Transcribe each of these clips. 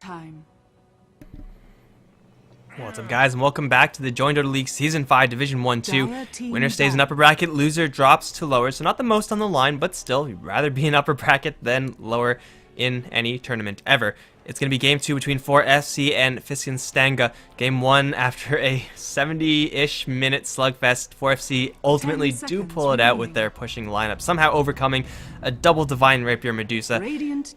time. What's up, guys, and welcome back to the Join Dota League Season 5 Division 1-2. Winner stays in upper bracket, loser drops to lower, so not the most on the line, but still, you'd rather be in upper bracket than lower in any tournament ever. It's going to be Game 2 between 4FC and Fiskestanga. Game 1, after a 70-ish minute slugfest, 4FC ultimately do pull it out with their pushing lineup, somehow overcoming a double Divine Rapier Medusa.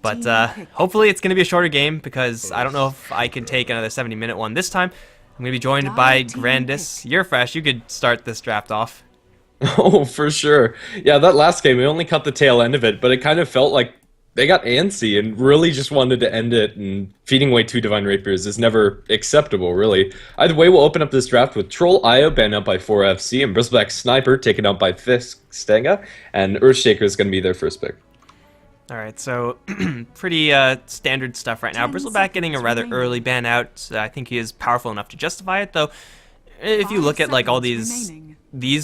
But hopefully it's going to be a shorter game, because I don't know if I can take another 70-minute one this time. I'm going to be joined by GrandisV. You're fresh. You could start this draft off. Oh, for sure. Yeah, that last game, we only caught the tail end of it, but it kind of felt like they got antsy and really just wanted to end it, and feeding away 2 Divine Rapiers is never acceptable, really. Either way, we'll open up this draft with Troll Io banned out by 4FC and Bristleback Sniper taken out by Fiskestanga, and Earthshaker is going to be their first pick. Alright, so pretty standard stuff right now. Bristleback getting a rather early ban out. I think he is powerful enough to justify it, though. If you look at like all these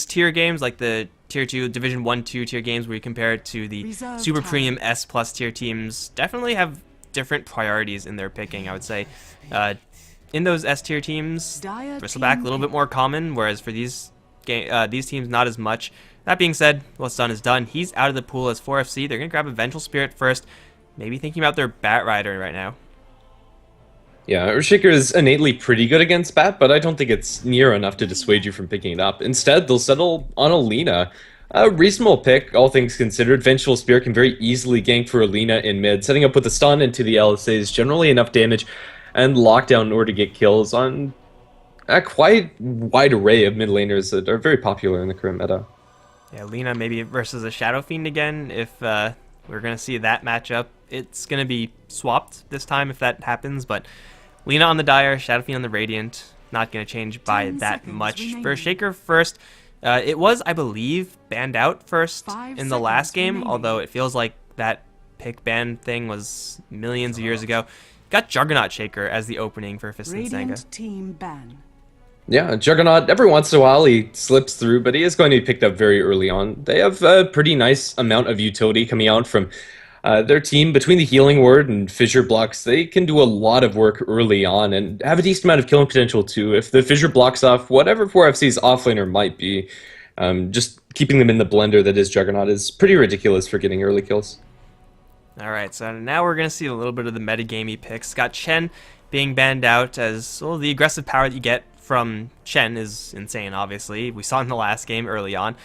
tier games, like the Tier 2, Division 1-2 tier games, where you compare it to the Super Premium S+ tier teams, definitely have different priorities in their picking, I would say. In those S tier teams, Bristleback a little bit more common, whereas for these teams, not as much. That being said, what's done is done. He's out of the pool as 4FC. They're going to grab a Vengeful Spirit first, maybe thinking about their Bat Rider right now. Yeah, Earthshaker is innately pretty good against Bat, but I don't think it's near enough to dissuade you from picking it up. Instead, they'll settle on Alina. A reasonable pick, all things considered. Vengeful Spirit can very easily gank for Alina in mid, setting up with a stun into the LSA is generally enough damage and lockdown in order to get kills on a quite wide array of mid laners that are very popular in the current meta. Yeah, Alina maybe versus a Shadow Fiend again. If we're going to see that matchup, it's going to be swapped this time if that happens, but Lina on the Dire, Shadow Fiend on the Radiant, not going to change by that much. For Shaker first, it was, I believe, banned out first in the last game, although it feels like that pick ban thing was millions of years ago. Got Juggernaut Shaker as the opening for Fiskestanga. Team ban. Yeah, Juggernaut, every once in a while he slips through, but he is going to be picked up very early on. They have a pretty nice amount of utility coming out from their team. Between the Healing Word and Fissure Blocks, they can do a lot of work early on and have a decent amount of killing potential too. If the Fissure blocks off whatever 4FC's offlaner might be, just keeping them in the blender that is Juggernaut is pretty ridiculous for getting early kills. Alright, so now we're going to see a little bit of the metagamey picks. Got Chen being banned out, as well, the aggressive power that you get from Chen is insane, obviously. We saw in the last game early on.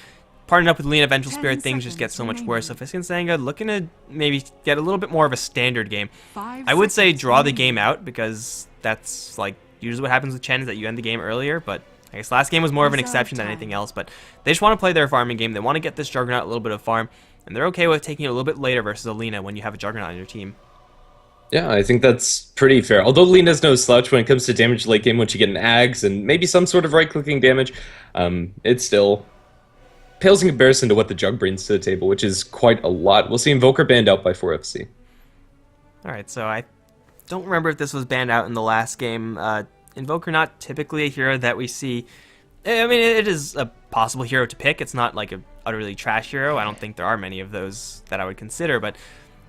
Partnering up with Lina Vengeful Spirit, things just get so much worse. So Fiskestanga looking to maybe get a little bit more of a standard game. I would say draw the game out, because that's like usually what happens with Chen, is that you end the game earlier, but I guess last game was more of an exception than anything else. But they just want to play their farming game. They want to get this Juggernaut a little bit of farm, and they're okay with taking it a little bit later versus Alina when you have a Juggernaut on your team. Yeah, I think that's pretty fair. Although Lina's no slouch when it comes to damage late game, once you get an Ags and maybe some sort of right-clicking damage, it still pales in comparison to what the Jug brings to the table, which is quite a lot. We'll see Invoker banned out by 4FC. Alright, so I don't remember if this was banned out in the last game. Invoker not typically a hero that we see. I mean, it is a possible hero to pick. It's not like a utterly trash hero. I don't think there are many of those that I would consider, but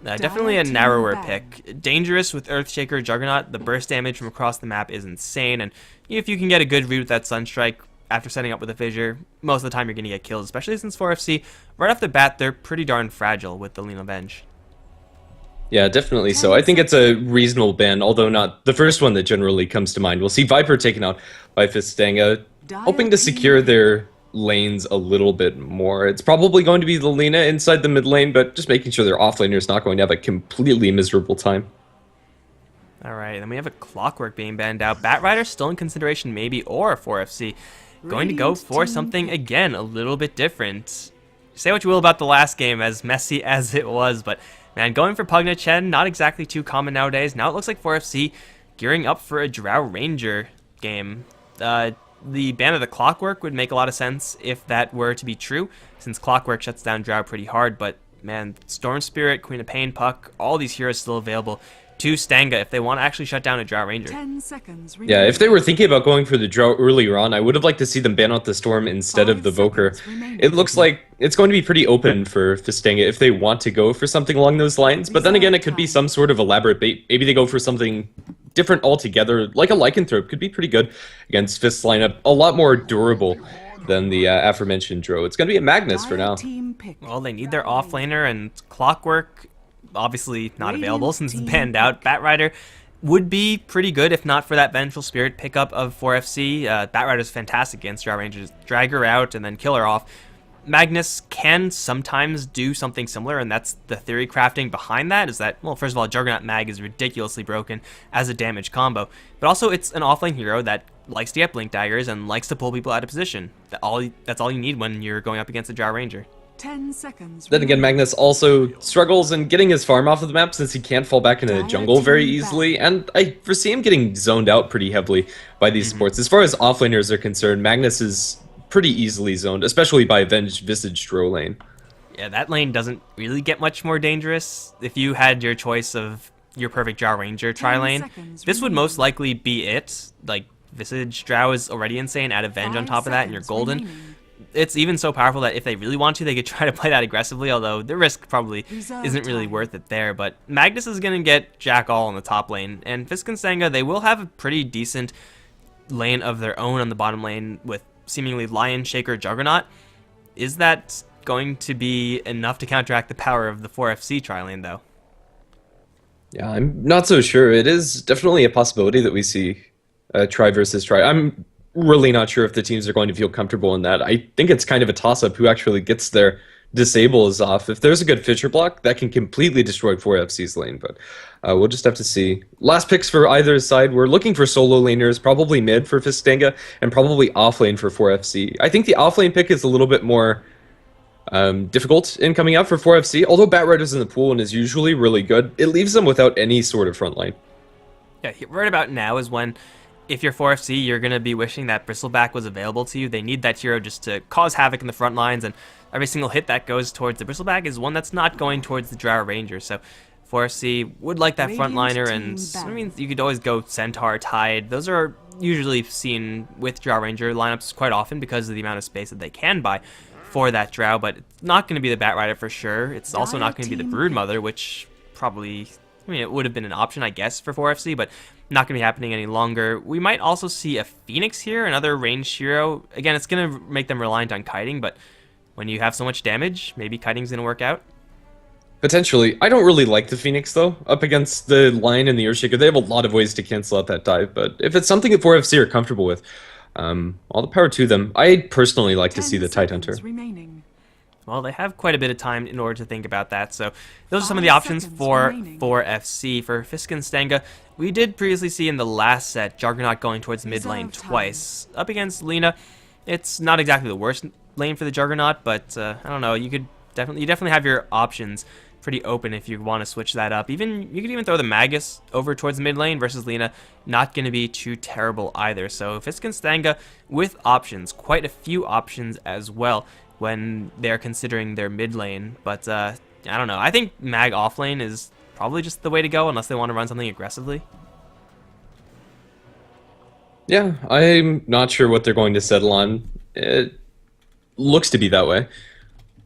definitely a narrower pick. Dangerous with Earthshaker, Juggernaut. The burst damage from across the map is insane, and if you can get a good read with that Sunstrike after setting up with a Fissure, most of the time you're going to get killed, especially since 4FC, right off the bat, they're pretty darn fragile with the Lina Venge. Yeah, definitely so. I think it's a reasonable ban, although not the first one that generally comes to mind. We'll see Viper taken out by Fiskestanga, hoping to secure their lanes a little bit more. It's probably going to be the Lina inside the mid lane, but just making sure their offlaner is not going to have a completely miserable time. Alright, then we have a Clockwork being banned out. Bat Rider still in consideration, maybe, or 4FC. Going to go for something, again, a little bit different. Say what you will about the last game, as messy as it was, but man, going for Pugna Chen, not exactly too common nowadays. Now it looks like 4FC gearing up for a Drow Ranger game. The ban of the Clockwork would make a lot of sense if that were to be true, since Clockwork shuts down Drow pretty hard, but man, Storm Spirit, Queen of Pain, Puck, all these heroes still available to Stanga if they want to actually shut down a Drow Ranger. 10 seconds Yeah, if they were thinking about going for the Drow earlier on, I would have liked to see them ban out the Storm instead of the Voker. It looks like it's going to be pretty open for Fiskestanga if they want to go for something along those lines, but then again, it could be some sort of elaborate bait. Maybe they go for something different altogether. Like a Lycanthrope could be pretty good against Fist's lineup. A lot more durable than the aforementioned Dro. It's going to be a Magnus for now. Well, they need their offlaner, and Clockwork, obviously not available since it's banned out. Batrider would be pretty good if not for that Vengeful Spirit pickup of 4FC. Batrider's fantastic against Drow Rangers. Drag her out and then kill her off. Magnus can sometimes do something similar, and that's the theory crafting behind that, is that, well, first of all, Juggernaut Mag is ridiculously broken as a damage combo, but also it's an offlane hero that likes to get Blink Daggers and likes to pull people out of position. That's all you need when you're going up against a Drow Ranger. 10 seconds. Then again, Magnus also struggles in getting his farm off of the map since he can't fall back into the jungle very easily, and I foresee him getting zoned out pretty heavily by these supports. As far as offlaners are concerned, Magnus is pretty easily zoned, especially by Avenged Visage Dro lane. Yeah, that lane doesn't really get much more dangerous. If you had your choice of your perfect Drow Ranger tri-lane, this would most likely be it. Like, Visage Drow is already insane, add Avenge on top of that, and you're golden. It's even so powerful that if they really want to, they could try to play that aggressively, although the risk probably isn't really worth it there. But Magnus is going to get Jack All in the top lane, and Fiskestanga, they will have a pretty decent lane of their own on the bottom lane with seemingly Lion, Shaker, Juggernaut. Is that going to be enough to counteract the power of the 4FC tri-lane, though? Yeah, I'm not so sure. It is definitely a possibility that we see try versus try. I'm really not sure if the teams are going to feel comfortable in that. I think it's kind of a toss-up who actually gets their disables off. If there's a good Fisher block, that can completely destroy 4FC's lane, but we'll just have to see. Last picks for either side, we're looking for solo laners, probably mid for Fiskestanga, and probably off lane for 4FC. I think the off lane pick is a little bit more difficult in coming out for 4FC, although Batrider's in the pool and is usually really good. It leaves them without any sort of front line. Yeah, right about now is when, if you're 4FC, you're going to be wishing that Bristleback was available to you. They need that hero just to cause havoc in the front lines, and every single hit that goes towards the Bristleback is one that's not going towards the Drow Ranger. So 4FC would like that frontliner, and I mean, you could always go Centaur, Tide. Those are usually seen with Drow Ranger lineups quite often because of the amount of space that they can buy for that Drow, but it's not going to be the Batrider for sure. It's also not going to be the Broodmother, which probably, I mean, it would have been an option, I guess, for 4FC, but not going to be happening any longer. We might also see a Phoenix here, another ranged hero. Again, it's going to make them reliant on kiting, but when you have so much damage, maybe kiting's going to work out. Potentially. I don't really like the Phoenix, though. Up against the Lion and the Earthshaker, they have a lot of ways to cancel out that dive, but if it's something that 4FC are comfortable with, all the power to them. I personally like to see the Tidehunter. Well, they have quite a bit of time in order to think about that, so those are some of the options for 4FC. For Fiskestanga, we did previously see in the last set Juggernaut going towards mid lane twice. Up against Lina, it's not exactly the worst lane for the Juggernaut, but I don't know, you definitely have your options pretty open if you want to switch that up. You could even throw the Magus over towards mid lane versus Lina, not going to be too terrible either. So Fiskestanga with options, quite a few options as well when they're considering their mid lane, but I don't know. I think Mag offlane is probably just the way to go unless they want to run something aggressively. Yeah, I'm not sure what they're going to settle on. It looks to be that way.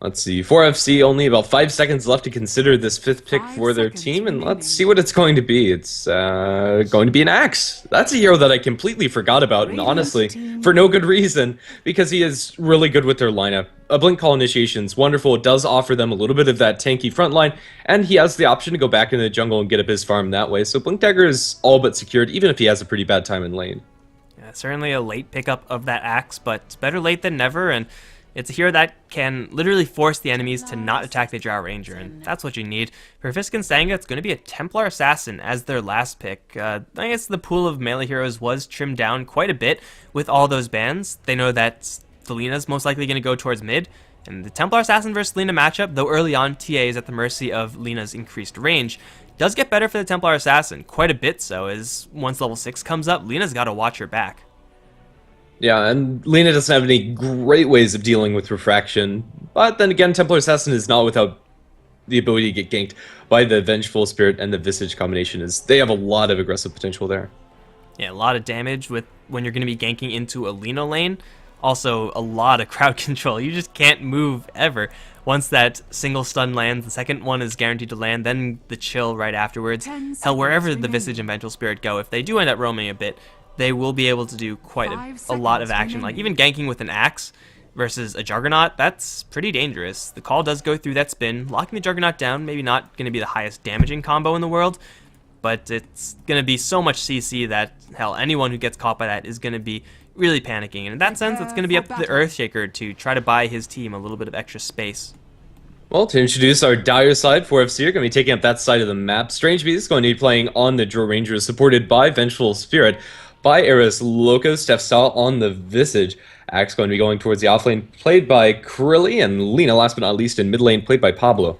Let's see, 4FC only about 5 seconds left to consider this 5th pick for their team, and let's see what it's going to be. It's going to be an Axe. That's a hero that I completely forgot about, and honestly, for no good reason, because he is really good with their lineup. A Blink Call initiation is wonderful. It does offer them a little bit of that tanky front line, and he has the option to go back into the jungle and get up his farm that way. So Blink Dagger is all but secured, even if he has a pretty bad time in lane. Yeah, certainly a late pickup of that Axe, but better late than never, and it's a hero that can literally force the enemies to not attack the Drow Ranger, and that's what you need. For Fiskestanga, it's going to be a Templar Assassin as their last pick. I guess the pool of melee heroes was trimmed down quite a bit with all those bans. They know that Lina's most likely going to go towards mid, and the Templar Assassin versus Lina matchup, though early on TA is at the mercy of Lina's increased range, does get better for the Templar Assassin, quite a bit so, as once level 6 comes up, Lina's got to watch her back. Yeah, and Lina doesn't have any great ways of dealing with refraction, but then again, Templar Assassin is not without the ability to get ganked by the Vengeful Spirit and the Visage combination. Is they have a lot of aggressive potential there. Yeah, a lot of damage with when you're going to be ganking into a Lina lane. Also, a lot of crowd control. You just can't move ever once that single stun lands, the second one is guaranteed to land, then the chill right afterwards. Hell, wherever the Visage and Vengeful Spirit go, if they do end up roaming a bit, they will be able to do quite a lot of action. Like even ganking with an axe versus a Juggernaut, that's pretty dangerous. The call does go through that spin, locking the Juggernaut down, maybe not going to be the highest damaging combo in the world, but it's going to be so much CC that, hell, anyone who gets caught by that is going to be really panicking. And in that sense, it's going to be up to the Earthshaker to try to buy his team a little bit of extra space. Well, to introduce our dire side, 4FC are going to be taking up that side of the map. Strange Beast is going to be playing on the Draw Ranger, supported by Vengeful Spirit, by Eris Loco, Fiskestanga on the Visage. Axe going to be going towards the off lane, played by Krilly, and Lina, last but not least, in mid lane, played by Pablo.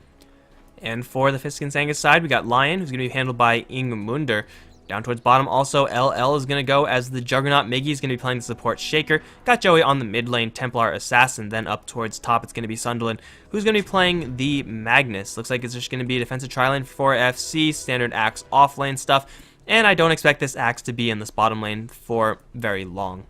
And for the Fiskestanga side, we got Lion, who's going to be handled by Ingmunder. Down towards bottom, also, LL is going to go as the Juggernaut. Miggy is going to be playing the support Shaker. Got Joey on the mid lane, Templar Assassin. Then up towards top, it's going to be Sunderland, who's going to be playing the Magnus. Looks like it's just going to be a defensive tri-lane for FC, standard Axe off lane stuff. And I don't expect this Axe to be in this bottom lane for very long.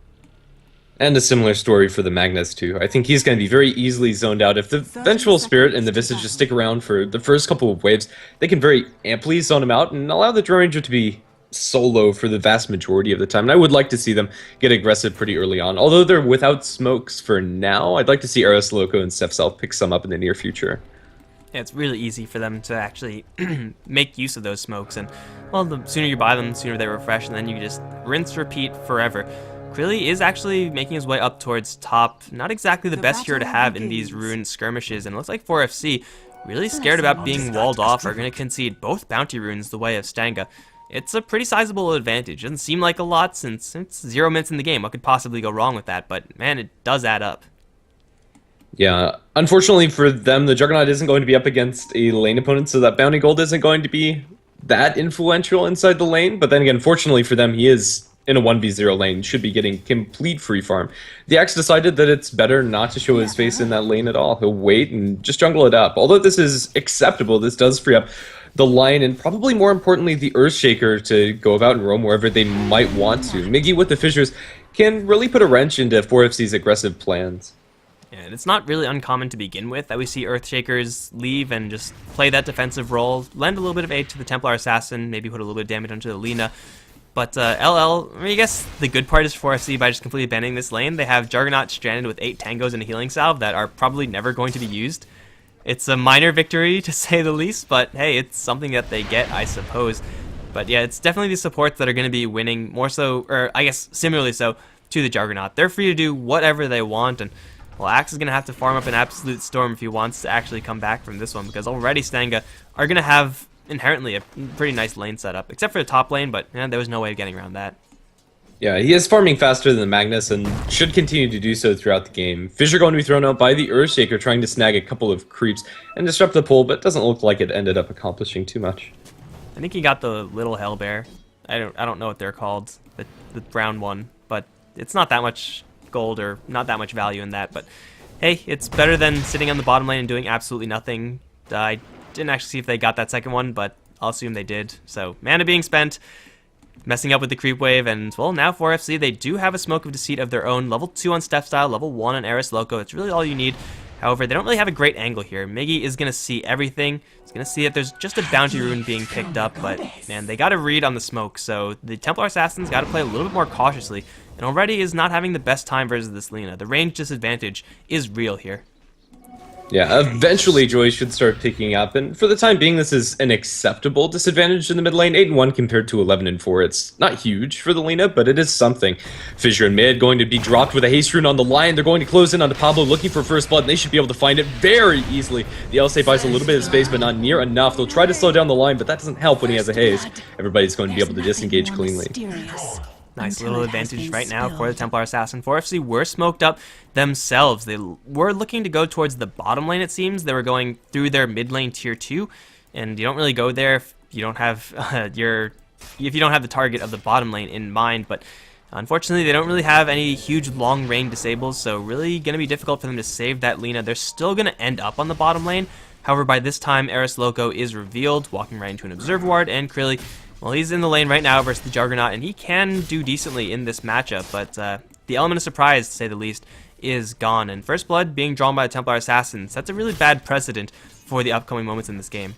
And a similar story for the Magnus, too. I think he's going to be very easily zoned out. If the Vengeful Spirit and the Visage just stick around for the first couple of waves, they can very amply zone him out and allow the Draw Ranger to be solo for the vast majority of the time. And I would like to see them get aggressive pretty early on. Although they're without smokes for now, I'd like to see Eris Loco and Stepself pick some up in the near future. Yeah, it's really easy for them to actually make use of those smokes. And, well, the sooner you buy them, the sooner they refresh, and then you just rinse, repeat forever. Krilly is actually making his way up towards top. Not exactly the best hero to have in these ruined skirmishes, and it looks like 4FC, really scared about being walled off, are going to concede both bounty runes the way of Stanga. It's a pretty sizable advantage. Doesn't seem like a lot since it's 0 minutes in the game. What could possibly go wrong with that? But, man, it does add up. Yeah, unfortunately for them, the Juggernaut isn't going to be up against a lane opponent, so that bounty gold isn't going to be that influential inside the lane. But then again, fortunately for them, he is in a 1v0 lane, should be getting complete free farm. The Axe decided that it's better not to show his face in that lane at all. He'll wait and just jungle it up. Although this is acceptable, this does free up the Lion and probably more importantly the Earthshaker to go about and roam wherever they might want to. Miggy with the Fissures can really put a wrench into 4FC's aggressive plans. And it's not really uncommon to begin with that we see Earthshakers leave and just play that defensive role, lend a little bit of aid to the Templar Assassin, maybe put a little bit of damage onto the Lina. But LL, I guess the good part is 4FC, by just completely abandoning this lane, they have Juggernaut stranded with 8 tangos and a healing salve that are probably never going to be used. It's a minor victory, to say the least, but hey, it's something that they get, I suppose. But yeah, it's definitely the supports that are going to be winning, more so, or I guess similarly so, to the Juggernaut. They're free to do whatever they want, and well, Axe is going to have to farm up an absolute storm if he wants to actually come back from this one, because already Stanga are going to have inherently a pretty nice lane setup, except for the top lane, but there was no way of getting around that. Yeah, he is farming faster than the Magnus and should continue to do so throughout the game. Fissure going to be thrown out by the Earthshaker, trying to snag a couple of creeps and disrupt the pull, but it doesn't look like it ended up accomplishing too much. I think he got the little Hellbear. I don't know what they're called, the brown one, but it's not that much gold or not that much value in that. But hey, it's better than sitting on the bottom lane and doing absolutely nothing. I didn't actually see if they got that second one, but I'll assume they did. So mana being spent, messing up with the creep wave, and well, now 4FC, they do have a Smoke of Deceit of their own. Level 2 on Steph Style, level 1 on Eris Loco. It's really all you need. However, they don't really have a great angle here. Miggy is going to see everything. He's going to see that there's just a bounty rune being picked up, but man, they got to read on the smoke. So the Templar Assassins got to play a little bit more cautiously, and already is not having the best time versus this Lina. The range disadvantage is real here. Yeah, eventually Joy should start picking up, and for the time being, this is an acceptable disadvantage in the mid lane. 8-1 compared to 11-4. It's not huge for the Lina, but it is something. Fissure in mid going to be dropped with a haste rune on the Lion. They're going to close in onto Pablo, looking for first blood, and they should be able to find it very easily. The LSA buys a little bit of space, but not near enough. They'll try to slow down the line, but that doesn't help when he has a haste. Everybody's going to be able to disengage cleanly. Nice little advantage right now for the Templar Assassin. 4FC were smoked up themselves. They were looking to go towards the bottom lane, it seems. They were going through their mid lane tier 2, and you don't really go there if you don't have if you don't have the target of the bottom lane in mind. But unfortunately, they don't really have any huge long range disables, so really going to be difficult for them to save that Lina. They're still going to end up on the bottom lane. However, by this time, Eris Loco is revealed, walking right into an Observer Ward, and Krilly, well, he's in the lane right now versus the Juggernaut, and he can do decently in this matchup, but the element of surprise, to say the least, is gone. And First Blood being drawn by the Templar Assassins, that's a really bad precedent for the upcoming moments in this game.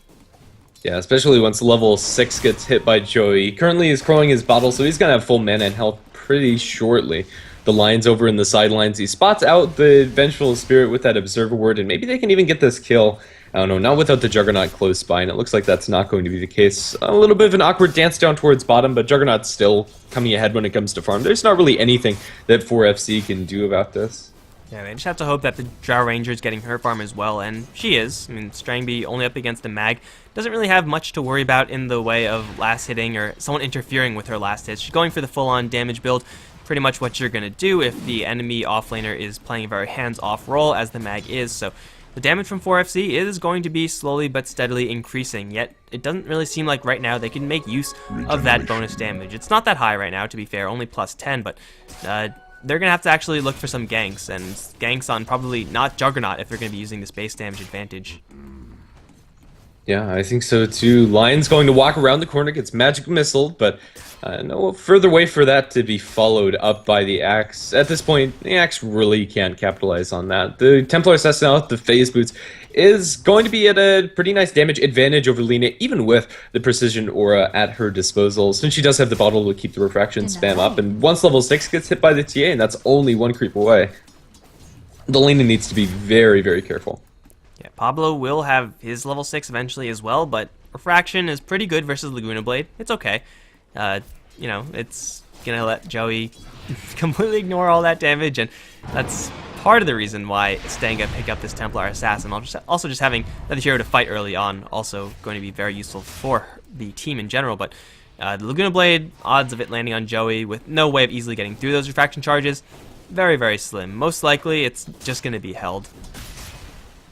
Yeah, especially once level 6 gets hit by Joey. Currently he's crowing his bottle, so he's going to have full mana and health pretty shortly. The Lion's over in the sidelines. He spots out the Vengeful Spirit with that Observer Ward, and maybe they can even get this kill. I don't know, not without the Juggernaut close by, and it looks like that's not going to be the case. A little bit of an awkward dance down towards bottom, but Juggernaut's still coming ahead when it comes to farm. There's not really anything that 4FC can do about this. Yeah, they just have to hope that the Drow Ranger is getting her farm as well, and she is. I mean, Strangby only up against the mag doesn't really have much to worry about in the way of last hitting or someone interfering with her last hits. She's going for the full-on damage build, pretty much what you're going to do if the enemy offlaner is playing a very hands-off role, as the mag is. So the damage from 4FC is going to be slowly but steadily increasing, yet it doesn't really seem like right now they can make use of that bonus damage. It's not that high right now, to be fair, only plus 10, but they're going to have to actually look for some ganks, and ganks on probably not Juggernaut if they're going to be using this base damage advantage. Yeah, I think so too. Lion's going to walk around the corner, gets Magic Missile, but no further way for that to be followed up by the Axe. At this point, the Axe really can't capitalize on that. The Templar Assassin out the Phase Boots is going to be at a pretty nice damage advantage over Lina, even with the Precision Aura at her disposal, since she does have the bottle to keep the Refraction spam up, and once level 6 gets hit by the TA, and that's only one creep away, the Lina needs to be very, very careful. Yeah, Pablo will have his level 6 eventually as well, but Refraction is pretty good versus Laguna Blade. It's okay. You know, it's gonna let Joey completely ignore all that damage, and that's part of the reason why Stanga pick up this Templar Assassin. Also just having another hero to fight early on, also going to be very useful for the team in general, but the Laguna Blade, odds of it landing on Joey with no way of easily getting through those Refraction charges, very, very slim. Most likely, it's just going to be held.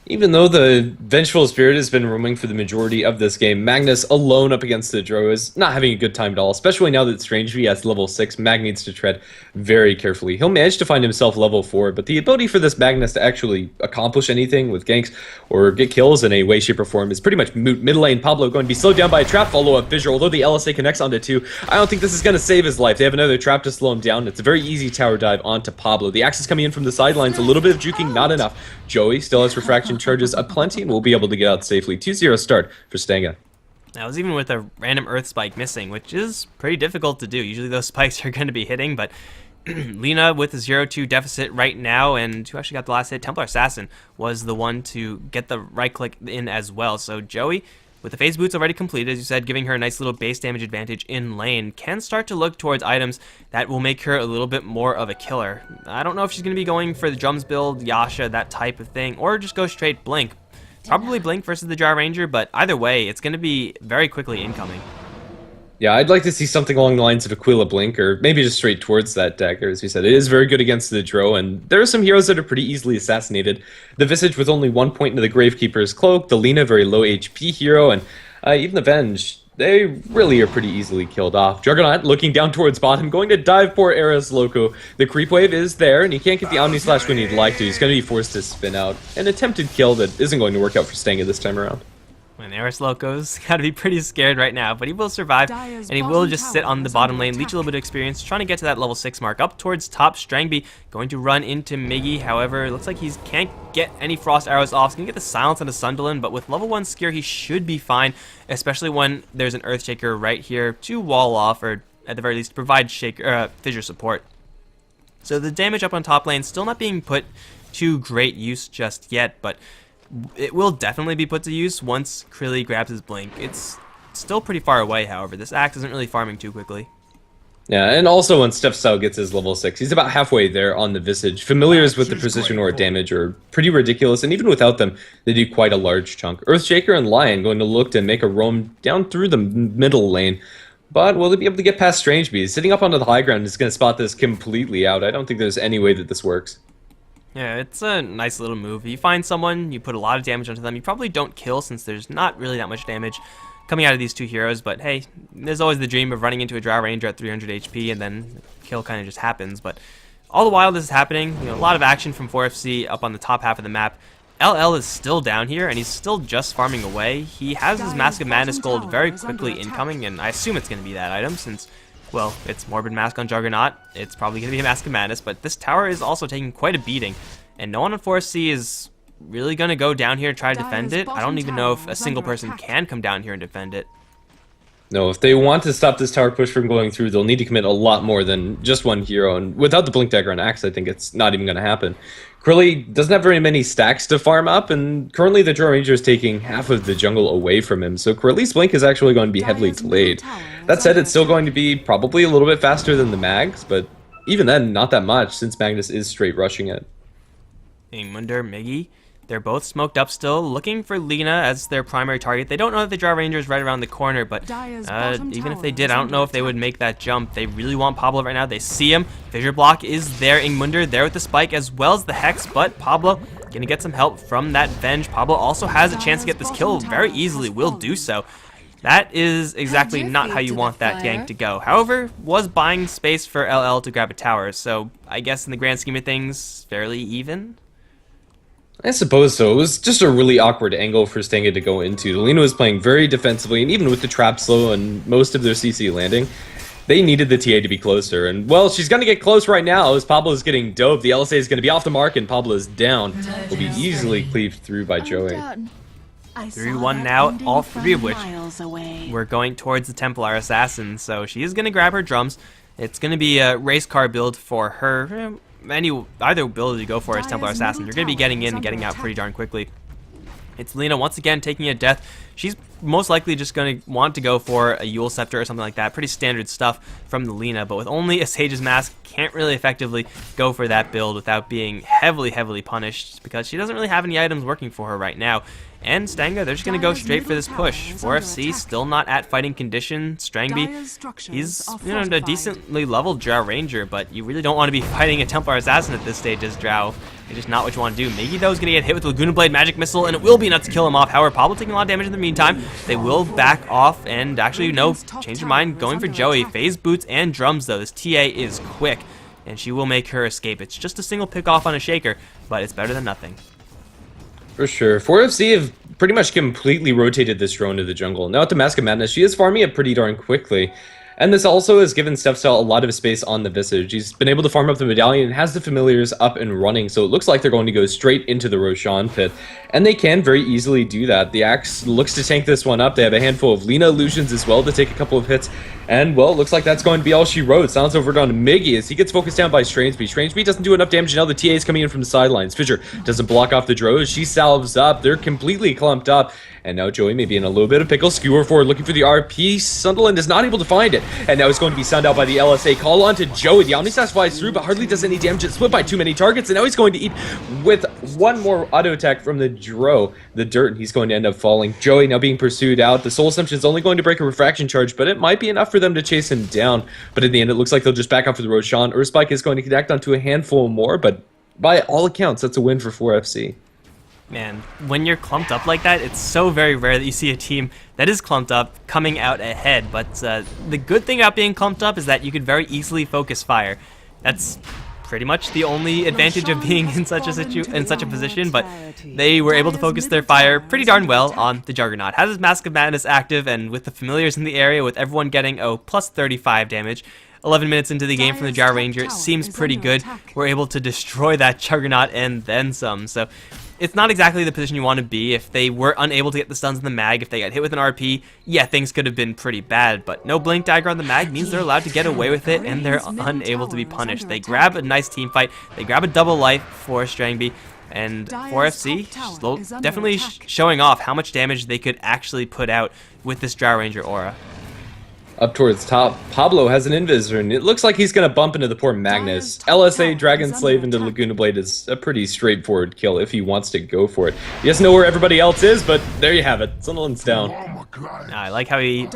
Even though the Vengeful Spirit has been roaming for the majority of this game, Magnus alone up against the Drow is not having a good time at all, especially now that Strangely has level 6. Mag needs to tread very carefully. He'll manage to find himself level 4, but the ability for this Magnus to actually accomplish anything with ganks or get kills in a way, shape, or form is pretty much moot. Mid lane, Pablo going to be slowed down by a trap follow-up fissure, although the LSA connects onto 2. I don't think this is going to save his life. They have another trap to slow him down. It's a very easy tower dive onto Pablo. The Axe is coming in from the sidelines, a little bit of juking, not enough. Joey still has Refraction charges aplenty and will be able to get out safely. 2-0 start for Stanga. That was even with a random Earth Spike missing, which is pretty difficult to do. Usually those spikes are going to be hitting, but Lina with a 0-2 deficit right now, and who actually got the last hit? Templar Assassin was the one to get the right click in as well. So Joey, with the phase boots already completed, as you said, giving her a nice little base damage advantage in lane, can start to look towards items that will make her a little bit more of a killer. I don't know if she's going to be going for the drums build, Yasha, that type of thing, or just go straight Blink. Probably Blink versus the Drow Ranger, but either way, it's going to be very quickly incoming. Yeah, I'd like to see something along the lines of Aquila Blink, or maybe just straight towards that dagger, as we said. It is very good against the Drow, and there are some heroes that are pretty easily assassinated. The Visage with only 1 point into the Gravekeeper's Cloak, the Lina, very low HP hero, and even the Venge, they really are pretty easily killed off. Juggernaut looking down towards bottom, going to dive poor Eris Loco. The creep wave is there, and he can't get the Omni Slash when he'd like to. He's going to be forced to spin out. An attempted kill that isn't going to work out for Stanga this time around. And Eris Loco's got to be pretty scared right now, but he will survive, and he will just sit on the bottom lane, leech a little bit of experience, trying to get to that level 6 mark. Up towards top, Strangby going to run into Miggy. However, it looks like he can't get any Frost Arrows off. He's going to get the silence on a Sunderland, but with level 1 Skier, he should be fine, especially when there's an Earthshaker right here to wall off, or at the very least, provide fissure support. So the damage up on top lane still not being put to great use just yet, but it will definitely be put to use once Krilly grabs his Blink. It's still pretty far away, however. This Axe isn't really farming too quickly. Yeah, and also when Steph Sau gets his level 6, he's about halfway there on the Visage. Familiars with the Precision Aura damage are pretty ridiculous, and even without them, they do quite a large chunk. Earthshaker and Lion going to look to make a roam down through the middle lane. But will they be able to get past Strangeby? Sitting up onto the high ground is going to spot this completely out. I don't think there's any way that this works. Yeah, it's a nice little move. You find someone, you put a lot of damage onto them. You probably don't kill since there's not really that much damage coming out of these two heroes, but hey, there's always the dream of running into a Drow Ranger at 300 HP and then kill kind of just happens. But all the while this is happening, a lot of action from 4FC up on the top half of the map. LL is still down here, and he's still just farming away. He has his Mask of Madness gold very quickly incoming, and I assume it's going to be that item, since Well, it's Morbid Mask on Juggernaut. It's probably going to be a Mask of Madness, but this tower is also taking quite a beating. And no one on 4FC is really going to go down here and try to defend it. I don't even know if a single person can come down here and defend it. No, if they want to stop this tower push from going through, they'll need to commit a lot more than just one hero. And without the Blink Dagger and Axe, I think it's not even going to happen. Curly doesn't have very many stacks to farm up, and currently the Drow Ranger is taking half of the jungle away from him, so Curly's Blink is actually going to be heavily delayed. That said, it's still going to be probably a little bit faster than the Mags, but even then, not that much, since Magnus is straight rushing it. Ingmunder, Miggy, they're both smoked up still, looking for Lina as their primary target. They don't know that the Drow Ranger is right around the corner, but even if they did, I don't know if they would make that jump. They really want Pablo right now. They see him. Fissure Block is there. Ingmunder there with the spike as well as the Hex, but Pablo gonna get some help from that Venge. Pablo also has a chance to get this kill very easily, will do so. That is exactly not how you want that gank to go. However, was buying space for LL to grab a tower, so I guess in the grand scheme of things, fairly even. I suppose so. It was just a really awkward angle for Stanga to go into. Lina was playing very defensively, and even with the trap slow and most of their CC landing, they needed the TA to be closer. And, well, she's going to get close right now as Pablo is getting doped. The LSA is going to be off the mark, and Pablo is down. Will be easily cleaved through by Joey. 3-1 now, all three of which we're going towards the Templar Assassin, so she is going to grab her drums. It's going to be a race car build for her. Either ability to go for as Templar Assassin. You're going to be getting in and getting out pretty darn quickly. It's Lina once again taking a death. She's most likely just going to want to go for a Yule Scepter or something like that. Pretty standard stuff from the Lina, but with only a Sage's Mask, can't really effectively go for that build without being heavily punished because she doesn't really have any items working for her right now. And Stanga, they're just going to go straight for this push. 4FC still not at fighting condition. Strangby, he's a decently leveled Drow Ranger, but you really don't want to be fighting a Templar Assassin at this stage as Drow. It's just not what you want to do. Miggy, though, is going to get hit with the Laguna Blade Magic Missile, and it will be enough to kill him off. However, Pablo taking a lot of damage in the meantime. They will back off, and actually, no, change your mind, going for Joey. Phase Boots and Drums, though. This TA is quick, and she will make her escape. It's just a single pick off on a Shaker, but it's better than nothing. For sure. 4FC have pretty much completely rotated this drone to the jungle. Now at the Mask of Madness, she is farming it pretty darn quickly. And this also has given Stepstyle a lot of space on the Visage. He's been able to farm up the Medallion and has the Familiars up and running, so it looks like they're going to go straight into the Roshan pit. And they can very easily do that. The Axe looks to tank this one up. They have a handful of Lina illusions as well to take a couple of hits. And, well, it looks like that's going to be all she wrote. Sounds over down to Miggy as he gets focused down by Strangeby. Strangeby doesn't do enough damage, and now the TA is coming in from the sidelines. Fissure doesn't block off the Drows. She salves up. They're completely clumped up. And now Joey may be in a little bit of pickle. Skewer forward looking for the RP. Sunderland is not able to find it. And now he's going to be sunned out by the LSA. Call on to Joey. The Omnislash flies through, but hardly does any damage. It's split by too many targets. And now he's going to eat with one more auto attack from the Dro. The Dirt, and he's going to end up falling. Joey now being pursued out. The Soul Assumption is only going to break a refraction charge, but it might be enough for them to chase him down. But in the end, it looks like they'll just back off for the Roshan. Urspike is going to connect onto a handful more, but by all accounts, that's a win for 4FC. Man, when you're clumped up like that, it's so very rare that you see a team that is clumped up coming out ahead. But the good thing about being clumped up is that you could very easily focus fire. That's pretty much the only advantage of being in such a position, but they were able to focus their fire pretty darn well on the Juggernaut. Has his Mask of Madness active, and with the Familiars in the area, with everyone getting, plus 35 damage, 11 minutes into the game from the Drow Ranger, it seems pretty good. We're able to destroy that Juggernaut and then some, so it's not exactly the position you want to be. If they were unable to get the stuns in the mag, if they got hit with an RP, yeah, things could have been pretty bad, but no Blink Dagger on the mag means they're allowed to get away with it, and they're unable to be punished. They grab a nice team fight, they grab a double life for Strangeby, and 4FC definitely showing off how much damage they could actually put out with this Drow Ranger aura. Up towards top, Pablo has an Invis, and it looks like he's going to bump into the poor Magnus. LSA Dragon Slave into Laguna Blade is a pretty straightforward kill if he wants to go for it. He doesn't know where everybody else is, but there you have it. Sunderland's down. I like how he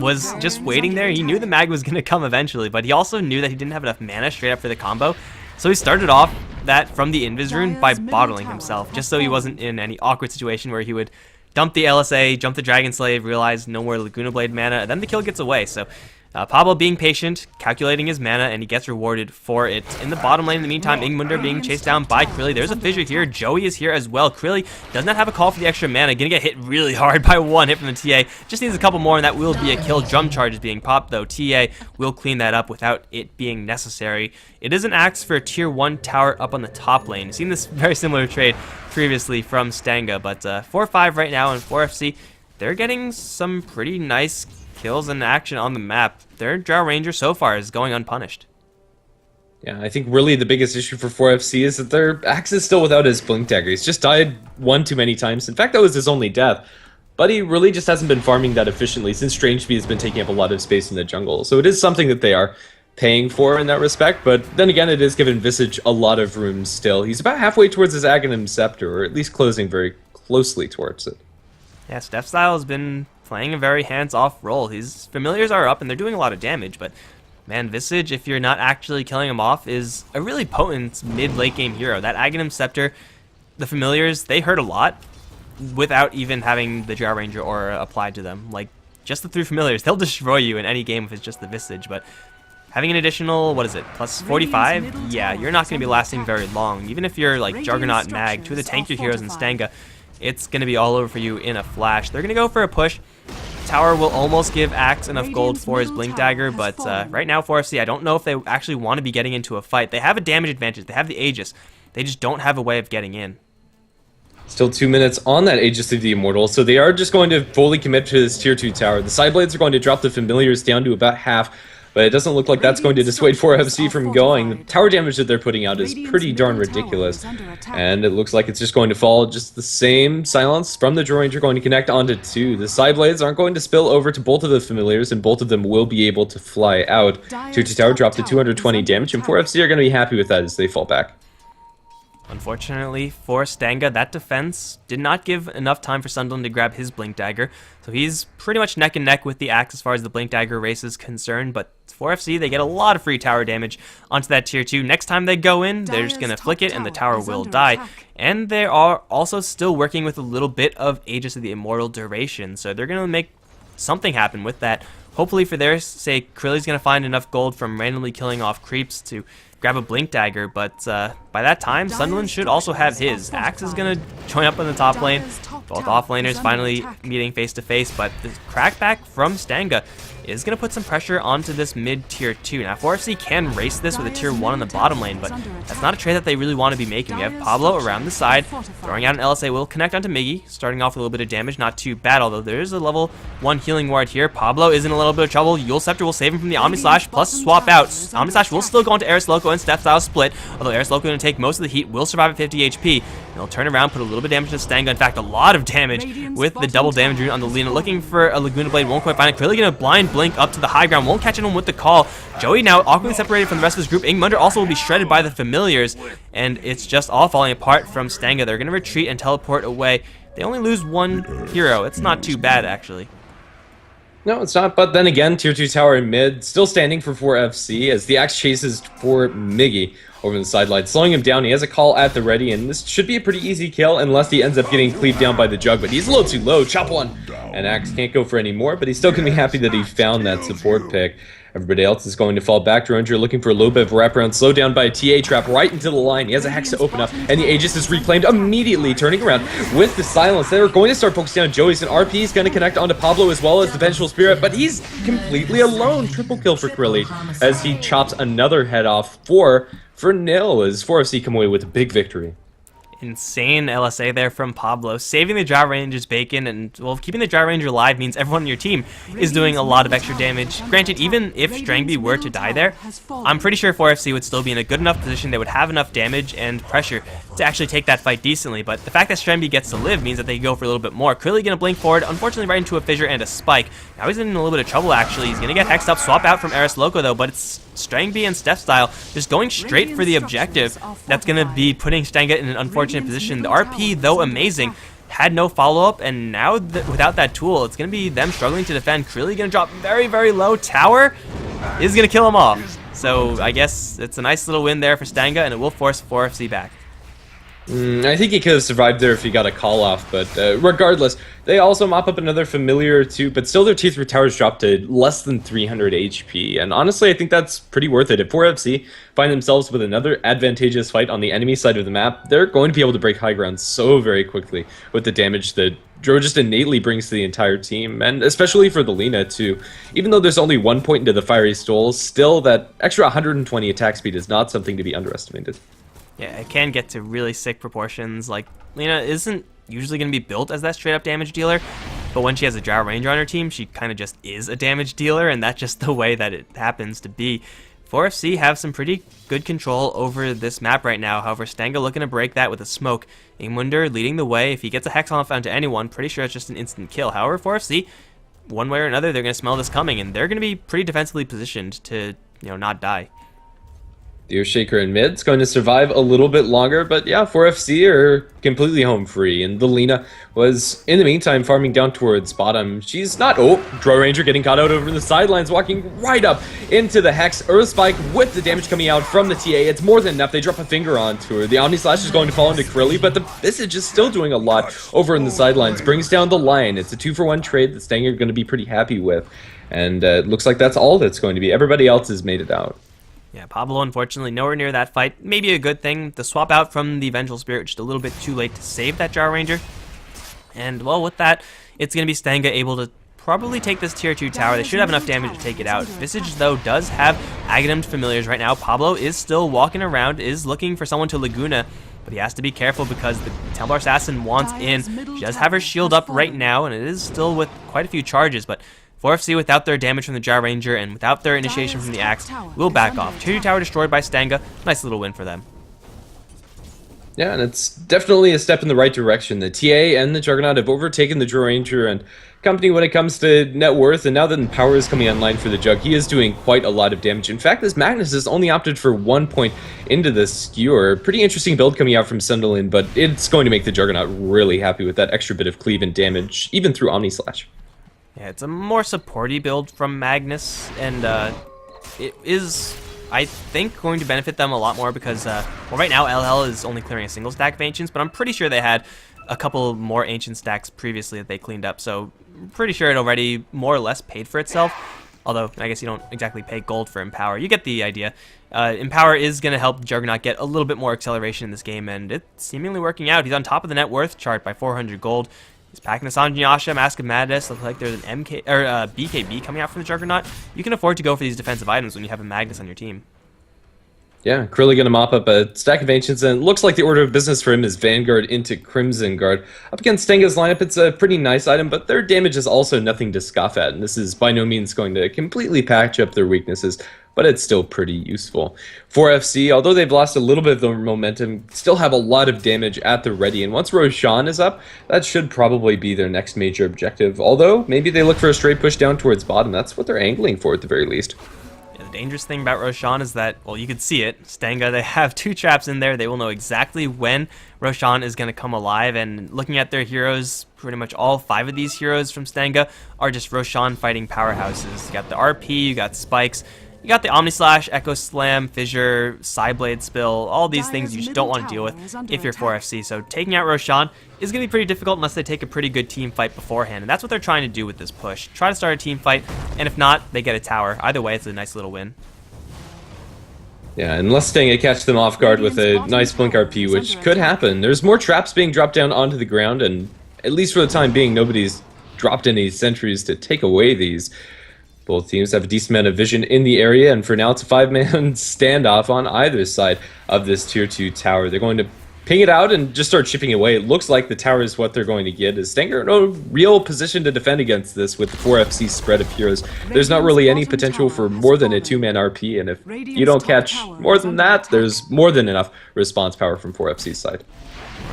was just waiting there. He knew the mag was going to come eventually, but he also knew that he didn't have enough mana straight up for the combo. So he started off that from the Invis rune by bottling himself, just so he wasn't in any awkward situation where he would dump the LSA, jump the Dragon Slave, realize no more Laguna Blade mana, and then the kill gets away. So Pablo being patient, calculating his mana, and he gets rewarded for it. In the bottom lane, in the meantime, Ingmunder being chased down by Krilly. There's a fissure here. Joey is here as well. Krilly does not have a call for the extra mana. Gonna get hit really hard by one hit from the TA. Just needs a couple more, and that will be a kill. Drum charge is being popped, though. TA will clean that up without it being necessary. It is an axe for a tier 1 tower up on the top lane. You've seen this very similar trade previously from Stanga, but 4-5 right now in 4FC. They're getting some pretty nice kills and action on the map. Their Drow Ranger so far is going unpunished. Yeah, I think really the biggest issue for 4FC is that their axe is still without his blink dagger. He's just died one too many times. In fact, that was his only death. But he really just hasn't been farming that efficiently since jDL5 has been taking up a lot of space in the jungle. So it is something that they are paying for in that respect, but then again, it is giving Visage a lot of room still. He's about halfway towards his Aghanim Scepter, or at least closing very closely towards it. Yeah, Steph Style has been playing a very hands-off role. His familiars are up and they're doing a lot of damage, but man, Visage, if you're not actually killing him off, is a really potent mid-late game hero. That Aghanim Scepter, the familiars, they hurt a lot without even having the Drow Ranger aura applied to them. Like, just the 3 familiars, they'll destroy you in any game if it's just the Visage, but having an additional, what is it, plus 45? Yeah, you're not going to be lasting very long. Even if you're like Juggernaut, Mag, 2 of the tankier heroes in Stanga, it's going to be all over for you in a flash. They're going to go for a push. Tower will almost give Axe enough gold for his Blink Dagger, but right now 4FC, I don't know if they actually want to be getting into a fight. They have a damage advantage. They have the Aegis. They just don't have a way of getting in. Still 2 minutes on that Aegis of the Immortal, so they are just going to fully commit to this tier 2 tower. The Sideblades are going to drop the familiars down to about half, but it doesn't look like that's going to dissuade 4FC from going. The tower damage that they're putting out is pretty darn ridiculous. And it looks like it's just going to fall just the same. Silence from the Drow Ranger going to connect onto 2. The Sideblades aren't going to spill over to both of the familiars, and both of them will be able to fly out. Tier 2 tower dropped to 220 damage, and 4FC are going to be happy with that as they fall back. Unfortunately for Stanga, that defense did not give enough time for Sunderland to grab his Blink Dagger, so he's pretty much neck and neck with the Axe as far as the Blink Dagger race is concerned, but 4FC, they get a lot of free tower damage onto that tier 2. Next time they go in, they're just going to flick it and the tower will die, and they are also still working with a little bit of Aegis of the Immortal duration, so they're going to make something happen with that. Hopefully for their sake, Krilly's going to find enough gold from randomly killing off creeps to grab a Blink Dagger, but by that time, Sunderland should also have his. Axe is going to join up in the top lane. Both offlaners finally meeting face to face, but the crackback from Stanga is going to put some pressure onto this mid tier 2. Now 4FC can race this with a tier 1 on the bottom lane, but that's not a trade that they really want to be making. We have Pablo around the side, throwing out an LSA, will connect onto Miggy, starting off with a little bit of damage, not too bad, although there is a level 1 healing ward here. Pablo is in a little bit of trouble. Yule Scepter will save him from the Omni Slash, plus swap out. Omni Slash will still go into Eris Loco and Step Style split, although Eris Loco going to take most of the heat, will survive at 50 HP, and he'll turn around, put a little bit of damage to Stanga, in fact a lot of damage with the double damage rune on the Lina, looking for a Laguna Blade, won't quite find it. Really going to blind blink up to the high ground, won't catch anyone with the call. Joey now awkwardly separated from the rest of his group. Ingmunder also will be shredded by the familiars, and it's just all falling apart from Stanga. They're going to retreat and teleport away. They only lose 1 hero. It's not too bad, actually. No, it's not, but then again, tier 2 tower in mid, still standing for 4FC as the Axe chases for Miggy over the sideline, slowing him down. He has a call at the ready, and this should be a pretty easy kill unless he ends up getting cleaved down by the Jug, but he's a little too low. Chop 1, and Axe can't go for any more, but he's still going to be happy that he found that support pick. Everybody else is going to fall back. Drow Ranger looking for a little bit of wraparound, slowed down by a TA trap right into the line. He has a Hex to open up, and the Aegis is reclaimed immediately, turning around with the silence. They were going to start focusing on Joey's, and RP is going to connect onto Pablo as well as the Vengeful Spirit, but he's completely alone. Triple kill for Krilly as he chops another head off for nil as 4FC come away with a big victory. Insane LSA there from Pablo, saving the Drow Ranger's bacon, and well, keeping the Drow Ranger alive means everyone on your team is doing a lot of extra damage. Granted, even if Strangby were to die there, I'm pretty sure 4FC would still be in a good enough position. They would have enough damage and pressure to actually take that fight decently, but the fact that Strangby gets to live means that they go for a little bit more. Krilly gonna blink forward, unfortunately right into a fissure and a spike. Now he's in a little bit of trouble actually. He's gonna get hexed up, swap out from Eris Loco though, but it's Strangby and Steph Style just going straight for the objective. That's going to be putting Stanga in an unfortunate position. The RP, though amazing, had no follow-up, and now without that tool, it's going to be them struggling to defend. Krilly going to drop very, very low. Tower is going to kill him off. So I guess it's a nice little win there for Stanga, and it will force 4FC back. I think he could have survived there if he got a call off, but regardless, they also mop up another familiar or two, but still their tier 3 towers drop to less than 300 HP, and honestly, I think that's pretty worth it. If 4FC find themselves with another advantageous fight on the enemy side of the map, they're going to be able to break high ground so very quickly with the damage that Dro just innately brings to the entire team, and especially for the Lina too. Even though there's only 1 point into the Fiery Stole, still that extra 120 attack speed is not something to be underestimated. Yeah, it can get to really sick proportions. Like, Lina isn't usually going to be built as that straight-up damage dealer, but when she has a Gyro Ranger on her team, she kind of just is a damage dealer, and that's just the way that it happens to be. 4FC have some pretty good control over this map right now. However, Stanga looking to break that with a smoke. Ingmunder leading the way. If he gets a Hex on onto anyone, pretty sure it's just an instant kill. However, 4FC, one way or another, they're going to smell this coming, and they're going to be pretty defensively positioned to, not die. The Earthshaker in mid's going to survive a little bit longer, but yeah, 4FC are completely home free, and the Lina was, in the meantime, farming down towards bottom. She's not... Oh, Draw Ranger getting caught out over the sidelines, walking right up into the Hex. Earth Spike with the damage coming out from the TA. It's more than enough. They drop a finger onto her. The Omni Slash is going to fall into Krilly, but the Visage is still doing a lot over in the sidelines. Brings down the Lion. It's a 2-for-1 trade that Stanger are going to be pretty happy with, and it looks like that's all that's going to be. Everybody else has made it out. Yeah, Pablo, unfortunately, nowhere near that fight. Maybe a good thing. The swap out from the Vengeful Spirit just a little bit too late to save that Gyro Ranger. And, well, with that, it's going to be Stanga able to probably take this tier 2 tower. They should have enough damage to take it out. Visage, though, does have Aghanimed Familiars right now. Pablo is still walking around, is looking for someone to Laguna, but he has to be careful because the Templar Assassin wants in. She does have her shield up right now, and it is still with quite a few charges, but 4FC, without their damage from the Gyro Ranger and without their initiation from the Axe, will back off. Tier 2 tower destroyed by Stanga. Nice little win for them. Yeah, and it's definitely a step in the right direction. The TA and the Juggernaut have overtaken the Gyro Ranger and company when it comes to net worth, and now that Power is coming online for the Jug, he is doing quite a lot of damage. In fact, this Magnus has only opted for 1 point into the Skewer. Pretty interesting build coming out from Sunderland, but it's going to make the Juggernaut really happy with that extra bit of cleave and damage, even through Omni Slash. Yeah, it's a more supporty build from Magnus, and it is, I think, going to benefit them a lot more because, well, right now LL is only clearing a single stack of Ancients, but I'm pretty sure they had a couple more Ancient stacks previously that they cleaned up, so I'm pretty sure it already more or less paid for itself, although I guess you don't exactly pay gold for Empower. You get the idea. Empower is going to help Juggernaut get a little bit more acceleration in this game, and it's seemingly working out. He's on top of the net worth chart by 400 gold. He's packing this on Nyasha, Mask of Madness. Looks like there's an MK or BKB coming out from the Juggernaut. You can afford to go for these defensive items when you have a Magnus on your team. Yeah, Krilly gonna mop up a stack of Ancients, and it looks like the order of business for him is Vanguard into Crimson Guard. Up against Stenga's lineup, it's a pretty nice item, but their damage is also nothing to scoff at, and this is by no means going to completely patch up their weaknesses, but it's still pretty useful. 4FC, although they've lost a little bit of their momentum, still have a lot of damage at the ready, and once Roshan is up, that should probably be their next major objective, although maybe they look for a straight push down towards bottom. That's what they're angling for at the very least. Yeah, the dangerous thing about Roshan is that, well, you could see it. Stanga, they have 2 traps in there. They will know exactly when Roshan is going to come alive, and looking at their heroes, pretty much all 5 of these heroes from Stanga are just Roshan fighting powerhouses. You got the RP, you got Spikes, you got the Omni Slash, Echo Slam, Fissure, Psyblade Spill, all these things you just don't want to deal with if you're 4FC. So taking out Roshan is going to be pretty difficult unless they take a pretty good team fight beforehand. And that's what they're trying to do with this push. Try to start a team fight, and if not, they get a tower. Either way, it's a nice little win. Yeah, unless Stanga catch them off guard with a nice Blink RP, which could happen. There's more traps being dropped down onto the ground, and at least for the time being, nobody's dropped any sentries to take away these. Both teams have a decent amount of vision in the area, and for now it's a 5-man standoff on either side of this tier 2 tower. They're going to ping it out and just start chipping away. It looks like the tower is what they're going to get, as Stanger in no real position to defend against this with the 4FC spread of heroes. There's not really any potential for more than a 2-man RP, and if you don't catch more than that, there's more than enough response power from 4FC's side.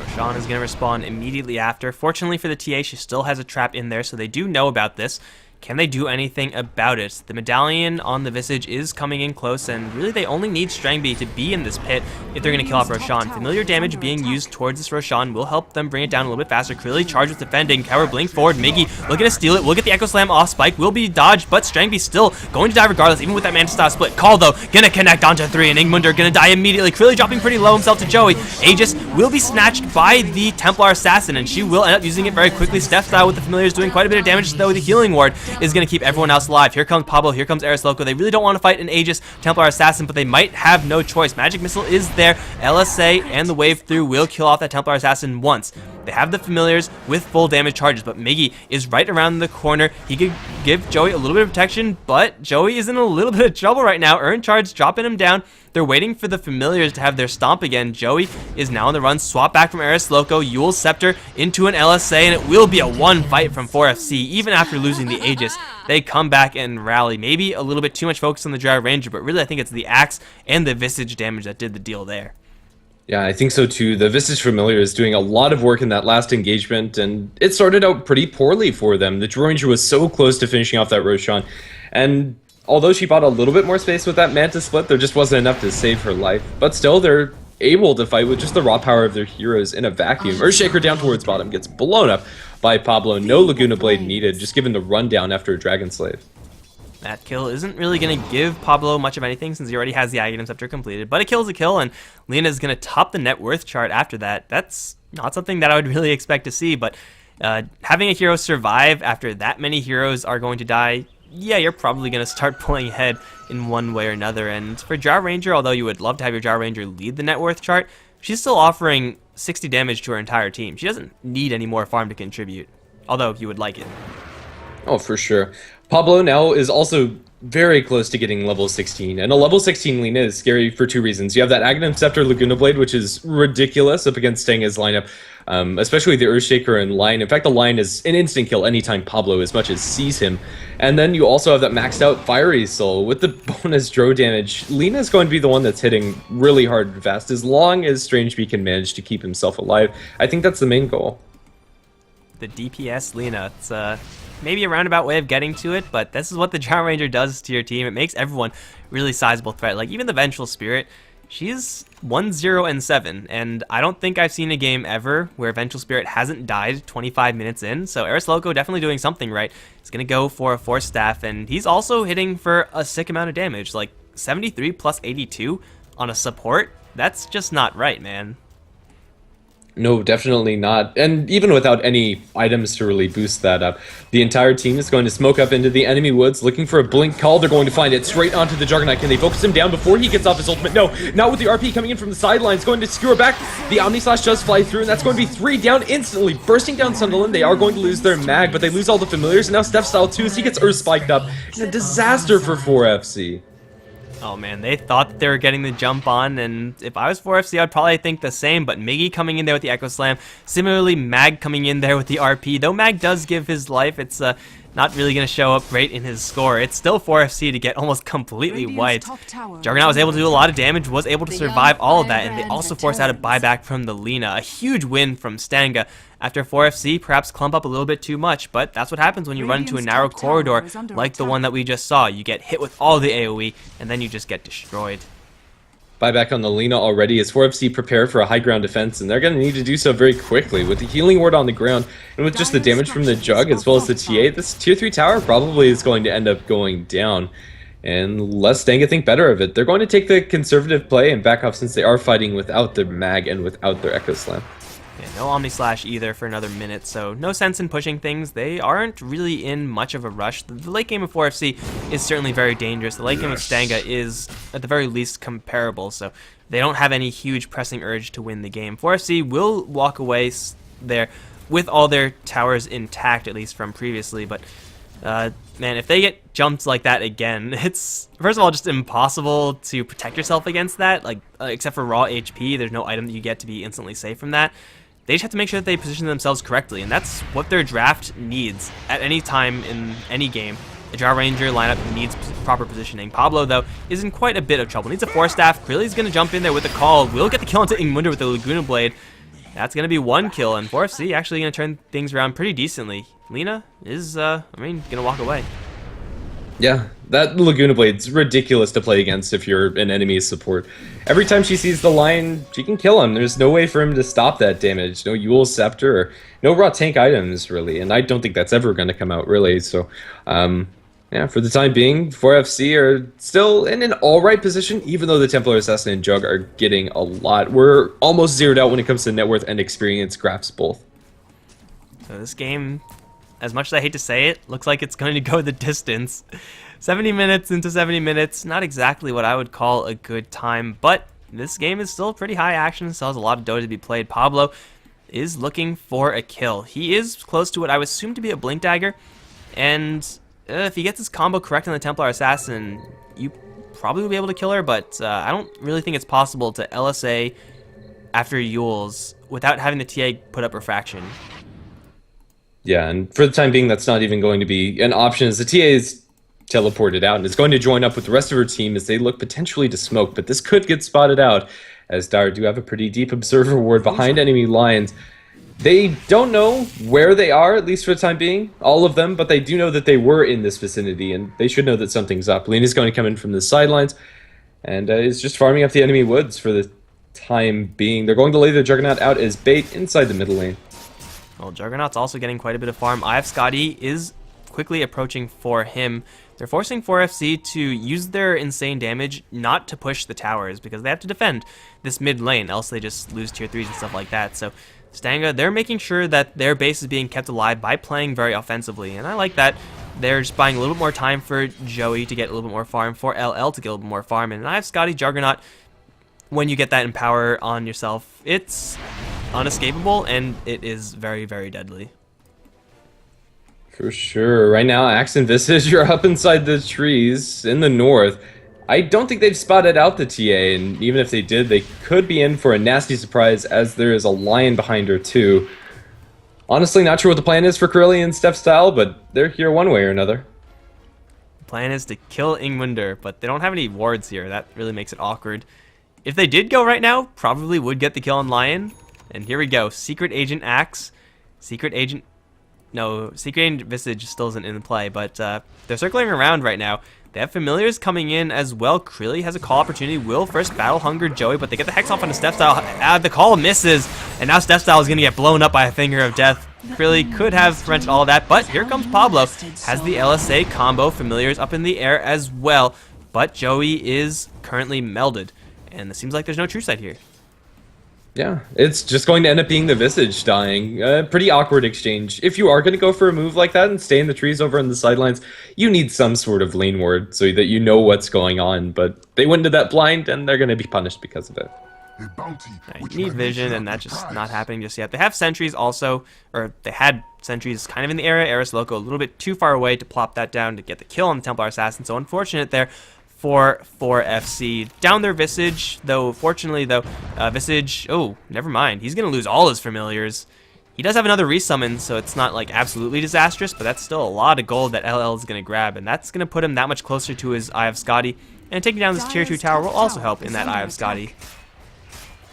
Roshan is going to respawn immediately after. Fortunately for the TA, she still has a trap in there, so they do know about this. Can they do anything about it? The medallion on the Visage is coming in close, and really they only need Strangby to be in this pit if they're going to kill off Roshan. Familiar damage being used towards this Roshan will help them bring it down a little bit faster. Clearly charged with defending. Cower blink forward. Miggy looking to steal it. Will get the Echo Slam off. Spike will be dodged, but Strangby still going to die regardless, even with that Manta style split. Call though, gonna connect onto 3, and Ingmunder gonna die immediately. Clearly dropping pretty low himself to Joey. Aegis will be snatched by the Templar Assassin, and she will end up using it very quickly. Steph style with the Familiars doing quite a bit of damage, though the healing ward is gonna keep everyone else alive. Here comes Pablo, here comes Eris Loco. They really don't want to fight an Aegis Templar Assassin, but they might have no choice. Magic Missile is there. LSA and the wave through will kill off that Templar Assassin once. They have the Familiars with full damage charges, but Miggy is right around the corner. He could give Joey a little bit of protection, but Joey is in a little bit of trouble right now. Earn charge dropping him down. They're waiting for the Familiars to have their stomp again. Joey is now on the run. Swap back from Eris Loco. Yule's Scepter into an LSA, and it will be a one fight from 4FC. Even after losing the Aegis, they come back and rally. Maybe a little bit too much focus on the Dry Ranger, but really I think it's the Axe and the Visage damage that did the deal there. Yeah, I think so too. The Visage Familiar is doing a lot of work in that last engagement, and it started out pretty poorly for them. The Dry Ranger was so close to finishing off that Roshan, and although she bought a little bit more space with that Manta split, there just wasn't enough to save her life. But still, they're able to fight with just the raw power of their heroes in a vacuum. Earthshaker down towards bottom gets blown up by Pablo. No Laguna Blade needed, just given the rundown after a Dragon Slave. That kill isn't really going to give Pablo much of anything since he already has the Item Scepter completed, but a kill is a kill, and Lena is going to top the net worth chart after that. That's not something that I would really expect to see, but having a hero survive after that many heroes are going to die, yeah, you're probably going to start pulling ahead in one way or another. And for Jar Ranger, although you would love to have your Jar Ranger lead the net worth chart, she's still offering 60 damage to her entire team. She doesn't need any more farm to contribute, although you would like it. Oh, for sure. Pablo now is also very close to getting level 16, and a level 16 Lena is scary for two reasons. You have that Aghanim Scepter Laguna Blade, which is ridiculous up against Stanga's lineup, especially the Earthshaker and Lion. In fact, the Lion is an instant kill anytime Pablo as much as sees him. And then you also have that maxed out Fiery Soul with the bonus Dro damage. Lena is going to be the one that's hitting really hard and fast, as long as Strangebee can manage to keep himself alive. I think that's the main goal. The DPS Lena, it's maybe a roundabout way of getting to it, but this is what the Jar Ranger does to your team. It makes everyone really sizable threat. Like even the Vengeful Spirit, she's 1-0-7, and I don't think I've seen a game ever where Vengeful Spirit hasn't died 25 minutes in. So Eris Loco definitely doing something right. He's gonna go for a Force Staff, and he's also hitting for a sick amount of damage, like 73 plus 82 on a support. That's just not right, man. No, definitely not. And even without any items to really boost that up, the entire team is going to smoke up into the enemy woods, looking for a blink call. They're going to find it straight onto the Juggernaut. Can they focus him down before he gets off his ultimate? No, not with the RP coming in from the sidelines, going to skewer back. The Omni Slash does fly through, and that's going to be 3 down instantly. Bursting down Sunderland, they are going to lose their mag, but they lose all the Familiars, and now Steph Style too, as he gets Earth spiked up. It's a disaster for 4FC. Oh man, they thought that they were getting the jump on, and if I was 4FC, I'd probably think the same, but Miggy coming in there with the Echo Slam, similarly Mag coming in there with the RP. Though Mag does give his life, it's not really going to show up great in his score. It's still 4FC to get almost completely wiped. Juggernaut was able to do a lot of damage, was able to survive all of that, and they also forced out a buyback from the Lena. A huge win from Stanga. After 4FC, perhaps clump up a little bit too much, but that's what happens when you run into a narrow corridor like the one that we just saw. You get hit with all the AoE, and then you just get destroyed. Buyback on the Lena already as 4FC prepare for a high ground defense, and they're going to need to do so very quickly. With the healing ward on the ground, and with just the damage from the Jug as well as the TA, this tier 3 tower probably is going to end up going down. And lest Stanga think better of it, they're going to take the conservative play and back off since they are fighting without their mag and without their Echo Slam. Yeah, no Omni Slash either for another minute, so no sense in pushing things. They aren't really in much of a rush. The late game of 4FC is certainly very dangerous. The late game of Stanga is, at the very least, comparable, so they don't have any huge pressing urge to win the game. 4FC will walk away there with all their towers intact, at least from previously, but man, if they get jumped like that again, it's, first of all, just impossible to protect yourself against that, like, except for raw HP. There's no item that you get to be instantly safe from that. They just have to make sure that they position themselves correctly, and that's what their draft needs at any time in any game. The Jar Ranger lineup needs proper positioning. Pablo, though, is in quite a bit of trouble. Needs a Force Staff. Clearly he's going to jump in there with a call. Will get the kill onto Ingmunder with the Laguna Blade. That's going to be 1 kill, and 4FC actually going to turn things around pretty decently. Lina is, going to walk away. Yeah, that Laguna Blade's ridiculous to play against if you're an enemy support. Every time she sees the Lion, she can kill him. There's no way for him to stop that damage. No Yule Scepter, or no raw tank items, really. And I don't think that's ever going to come out, really. So, yeah, for the time being, 4FC are still in an alright position, even though the Templar Assassin and Jug are getting a lot. We're almost zeroed out when it comes to net worth and experience graphs both. So this game, as much as I hate to say it, looks like it's going to go the distance. 70 minutes into 70 minutes, not exactly what I would call a good time, but this game is still pretty high action, still has a lot of Dota to be played. Pablo is looking for a kill. He is close to what I would assume to be a Blink Dagger, and if he gets his combo correct on the Templar Assassin, you probably will be able to kill her, but I don't really think it's possible to LSA after Yule's without having the TA put up Refraction. Yeah, and for the time being, that's not even going to be an option, as the TA is teleported out and is going to join up with the rest of her team as they look potentially to smoke, but this could get spotted out, as Dire do have a pretty deep observer ward behind enemy lines. They don't know where they are, at least for the time being, all of them, but they do know that they were in this vicinity, and they should know that something's up. Lena's going to come in from the sidelines, and is just farming up the enemy woods for the time being. They're going to lay the Juggernaut out as bait inside the middle lane. Well, Juggernaut's also getting quite a bit of farm. Scotty is quickly approaching for him. They're forcing 4FC to use their insane damage not to push the towers, because they have to defend this mid lane, else they just lose tier 3s and stuff like that. So Stanga, they're making sure that their base is being kept alive by playing very offensively, and I like that. They're just buying a little bit more time for Joey to get a little bit more farm, for LL to get a little bit more farm, and Scotty, Juggernaut, when you get that Empower on yourself, it's unescapable, and it is very, very deadly. For sure. Right now, Axe and Visage are up inside the trees in the north. I don't think they've spotted out the TA, and even if they did, they could be in for a nasty surprise, as there is a Lion behind her too. Honestly, not sure what the plan is for Curly and Steph Style, but they're here one way or another. The plan is to kill Ingmunder, but they don't have any wards here. That really makes it awkward. If they did go right now, probably would get the kill on Lion. And here we go. Secret Agent Axe. Secret Agent Visage still isn't in the play, but they're circling around right now. They have Familiars coming in as well. Krilly has a call opportunity. Will first battle hunger Joey, but they get the Hex off onto Steph Style. The call misses, and now Steph Style is going to get blown up by a Finger of Death. Krilly could have prevented all of that, but here comes Pablo. Has the LSA combo. Familiars up in the air as well, but Joey is currently melded, and it seems like there's no true sight here. Yeah, it's just going to end up being the Visage dying. Pretty awkward exchange. If you are going to go for a move like that and stay in the trees over on the sidelines, you need some sort of lane ward so that you know what's going on. But they went into that blind, and they're going to be punished because of it. You need vision, and that's just not happening just yet. They have sentries also, or they had sentries kind of in the area. Eris Loco a little bit too far away to plop that down to get the kill on the Templar Assassin, so unfortunate there for 4FC. Down their Visage, though, fortunately, though, Visage, oh, never mind. He's going to lose all his Familiars. He does have another resummon, so it's not, like, absolutely disastrous, but that's still a lot of gold that LL is going to grab, and that's going to put him that much closer to his Eye of Scotty, and taking down this tier 2 tower will also help in that Eye of Scotty.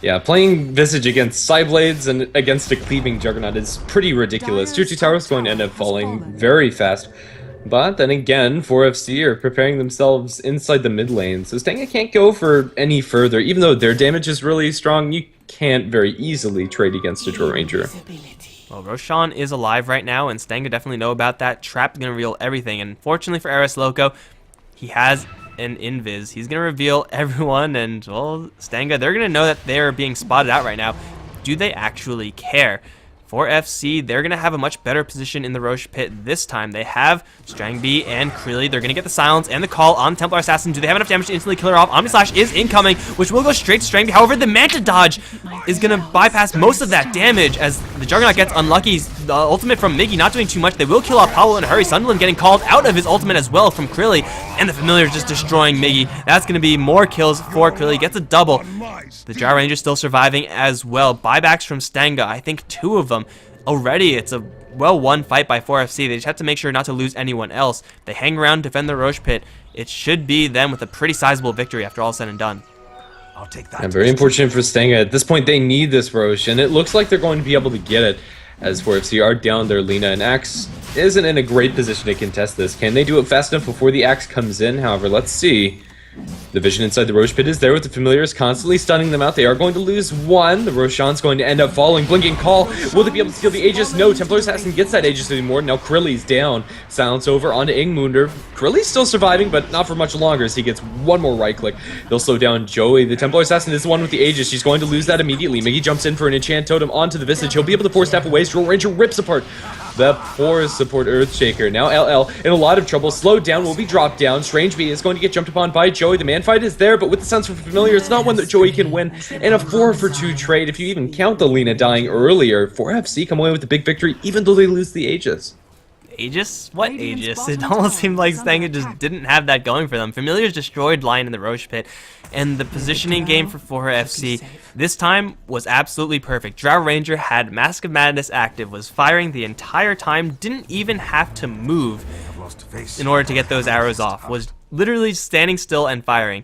Yeah, playing Visage against Psyblades and against a cleaving Juggernaut is pretty ridiculous. Tier 2 tower is going to end up falling very fast. But then again, 4FC are preparing themselves inside the mid lane, so Stanga can't go for any further. Even though their damage is really strong, you can't very easily trade against a Draw Ranger. Well, Roshan is alive right now, and Stanga definitely know about that. Trap's going to reveal everything, and fortunately for Eris Loco, he has an invis. He's going to reveal everyone, and, well, Stanga, they're going to know that they're being spotted out right now. Do they actually care? For FC, they're going to have a much better position in the Roche pit this time. They have Strangby and Krilly. They're going to get the silence and the call on Templar Assassin. Do they have enough damage to instantly kill her off? Omni Slash is incoming, which will go straight to Strangby. However, the Manta Dodge is going to bypass most of that damage as the Juggernaut gets unlucky. The ultimate from Miggy not doing too much. They will kill off Pablo in a hurry. Sunderland getting called out of his ultimate as well from Krilly. And the Familiar just destroying Miggy. That's going to be more kills for Krilly. Gets a double. The Jar Ranger still surviving as well. Buybacks from Stanga. I think 2 of them. Already, it's a well-won fight by 4FC. They just have to make sure not to lose anyone else. They hang around, defend the Roche pit. It should be them with a pretty sizable victory after all said and done. I'll take that. And very unfortunate for Stanga. At this point, they need this Roche, and it looks like they're going to be able to get it, as 4FC are down their Lina, and Axe isn't in a great position to contest this. Can they do it fast enough before the Axe comes in? However, let's see. The vision inside the Roche pit is there with the Familiars constantly stunning them out. They are going to lose one. The Roshan's going to end up falling. Blinking Call. Will they be able to steal the Aegis? No. Templar Assassin gets that Aegis anymore. Now Krilli's down. Silence over onto Ingmunder. Krilli's still surviving, but not for much longer as he gets one more right click. They'll slow down Joey. The Templar Assassin is the one with the Aegis. She's going to lose that immediately. Miggy jumps in for an enchant totem onto the Visage. He'll be able to force step away. Stroll Ranger rips apart the poor support Earthshaker. Now LL in a lot of trouble. Slowed down, will be dropped down. Strange Bee is going to get jumped upon by Joey. The man fight is there, but with the Sense for Familiar, it's not one that Joey can win. And a 4-for-2 trade, if you even count the Lina dying earlier. 4FC come away with the big victory, even though they lose the Aegis. Aegis? What Aegis? It almost seemed like Stanga just didn't have that going for them. Familiars destroyed Lion in the Roche pit, and the positioning game for 4FC this time was absolutely perfect. Drow Ranger had Mask of Madness active, was firing the entire time, didn't even have to move in order to get those arrows off, was literally standing still and firing.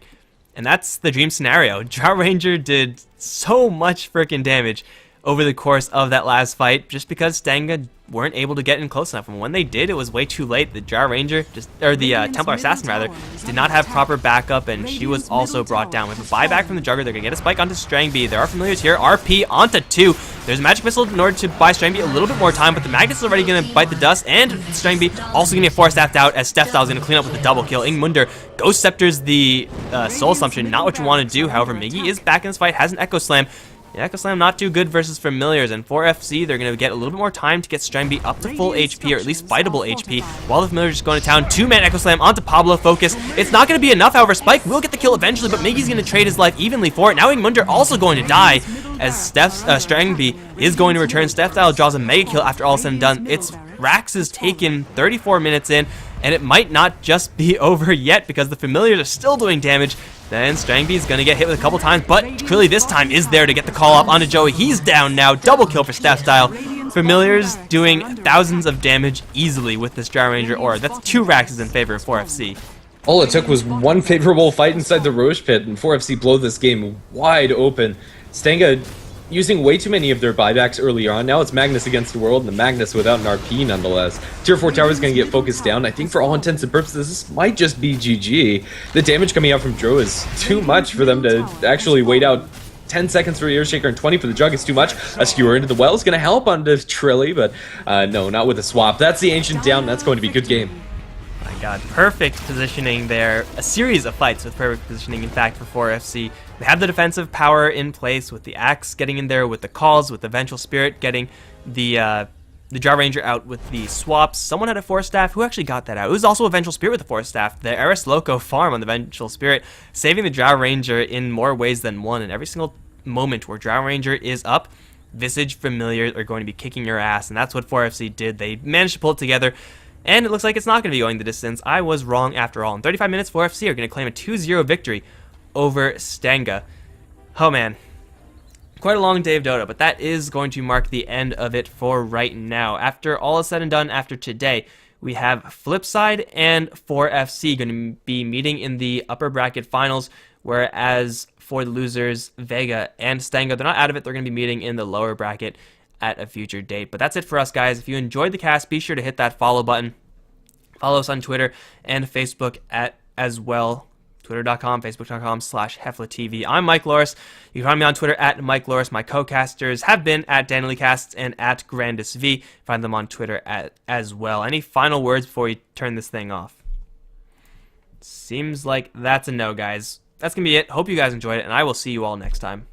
And that's the dream scenario. Drow Ranger did so much freaking damage over the course of that last fight just because Stanga weren't able to get in close enough, and when they did, it was way too late. The Drow Ranger, the Templar Assassin rather, did not have proper backup, and she was also brought down. With a buyback from the Jugger, they're gonna get a spike onto Strangby. There are Familiars here. RP onto 2. There's a Magic Missile in order to buy Strangby a little bit more time, but the Magnus is already gonna bite the dust, and Strangby also gonna get 4-staffed out as Stephstyle is gonna clean up with a double kill. Ingmunder Ghost Scepters the Soul Assumption, not what you want to do. However, Miggy is back in this fight, has an Echo Slam. The Echo Slam not too good versus Familiars, and 4FC, they're going to get a little bit more time to get Strangby up to full HP, or at least fightable HP, while the Familiars just going to town. 2-man Echo Slam onto Pablo, focus. It's not going to be enough, however, Spike will get the kill eventually, but Miggy's going to trade his life evenly for it. Now Ingmunder also going to die, as Strangby is going to return. Stephstyle draws a mega kill after all is said and done. Rax is taken 34 minutes in, and it might not just be over yet because the Familiars are still doing damage. Then Strangby is going to get hit with a couple times, but Krilly this time is there to get the call up onto Joey. He's down now. Double kill for Stephstyle. Familiars doing thousands of damage easily with this Drow Ranger aura. That's 2 Raxes in favor of 4FC. All it took was one favorable fight inside the Roche pit, and 4FC blow this game wide open. Stanga using way too many of their buybacks earlier on. Now it's Magnus against the world, and the Magnus without an RP nonetheless. Tier 4 tower is going to get focused down. I think for all intents and purposes, this might just be GG. The damage coming out from Dro is too much for them to actually wait out 10 seconds for Earthshaker and 20 for the Jug is too much. A skewer into the well is going to help onto Trilly, but no, not with a swap. That's the Ancient down. That's going to be a good game. My god, perfect positioning there. A series of fights with perfect positioning, in fact, for 4FC. They have the defensive power in place with the Axe getting in there, with the calls, with the Vengeful Spirit getting the Drow Ranger out with the swaps. Someone had a 4-staff. Who actually got that out? It was also a Vengeful Spirit with a 4-staff. The Eris Loco farm on the Vengeful Spirit, saving the Drow Ranger in more ways than one. And every single moment where Drow Ranger is up, Visage Familiars are going to be kicking your ass. And that's what 4FC did. They managed to pull it together. And it looks like it's not going to be going the distance. I was wrong after all. In 35 minutes, 4FC are going to claim a 2-0 victory over Stanga. Oh man, quite a long day of Dota, but that is going to mark the end of it for right now. After all is said and done, after today, we have Flipside and 4FC going to be meeting in the upper bracket finals, whereas for the losers, Vega and Stanga, they're not out of it. They're going to be meeting in the lower bracket at a future date. But that's it for us, guys. If you enjoyed the cast, be sure to hit that follow button. Follow us on Twitter and Facebook as well. Twitter.com, Facebook.com/HeflaTV. I'm Mikelorus. You can find me on Twitter at Mikelorus. My co-casters have been at DanielCasts and at GrandisV. Find them on Twitter as well. Any final words before we turn this thing off? Seems like that's a no, guys. That's going to be it. Hope you guys enjoyed it, and I will see you all next time.